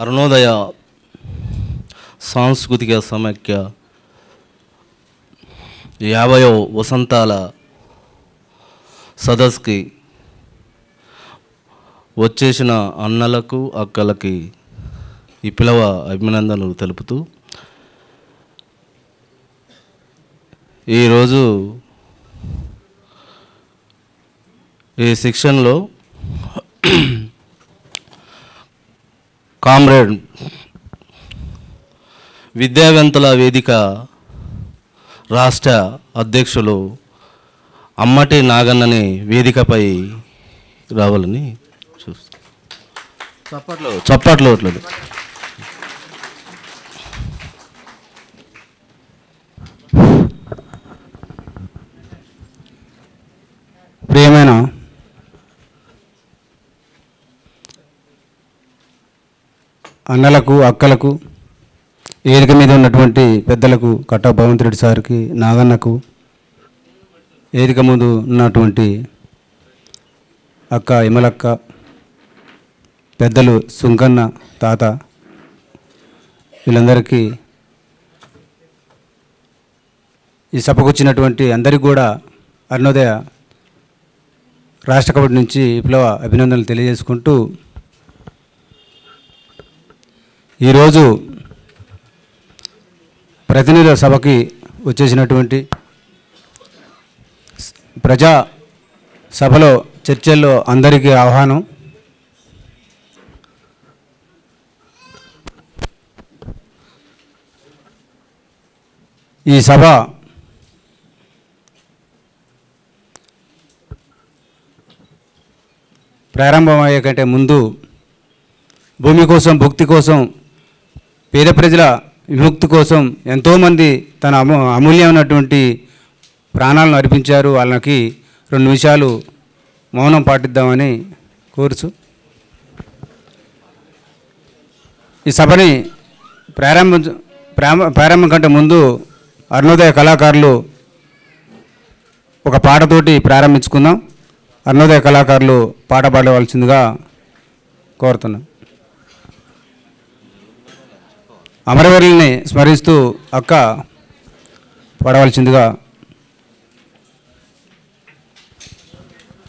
అరుణోదయ సాంస్కృతిక సమైక్య 50వ వసంతాల సదస్సుకి వచ్చేసిన అన్నలకు అక్కలకి ఈ పిలవ అభినందనలు తెలుపుతూ ఈరోజు ఈ సెక్షన్లో కామ్రేడ్ విద్యావేత్తల వేదిక రాష్ట్ర అధ్యక్షులు అమ్మటి నాగన్నని వేదికపై రావాలని చూస్తాను. చప్పట్లు అట్లేదు. ప్రియమైన అన్నలకు అక్కలకు వేదిక మీద ఉన్నటువంటి పెద్దలకు కట్టా భగవంత్ రెడ్డి సార్కి, నాగన్నకు, వేదిక ముందు ఉన్నటువంటి అక్క ఇమలక్క, పెద్దలు సుంకన్న తాత, వీళ్ళందరికీ ఈ సభకు వచ్చినటువంటి అందరికీ కూడా అరుణోదయ రాష్ట్ర కమిటీ నుంచి విప్లవ అభినందనలు తెలియజేసుకుంటూ ఈరోజు ప్రతినిధుల సభకి వచ్చేసినటువంటి ప్రజా సభలో చర్చల్లో అందరికీ ఆహ్వానం. ఈ సభ ప్రారంభమయ్యే కంటే ముందు భూమి కోసం, భుక్తి కోసం, పేద ప్రజల విముక్తి కోసం ఎంతోమంది తన అమూల్యమైనటువంటి ప్రాణాలను అర్పించారు. వాళ్ళకి 2 నిమిషాలు మౌనం పాటిద్దామని కోరుచు ఈ సభని ప్రారంభం కంటే ముందు అరుణోదయ కళాకారులు ఒక పాటతోటి ప్రారంభించుకుందాం. అరుణోదయ కళాకారులు పాట పాడవలసిందిగా కోరుతున్నాం. అమరవీరుల్ని స్మరిస్తూ అక్క పాడవలసిందిగా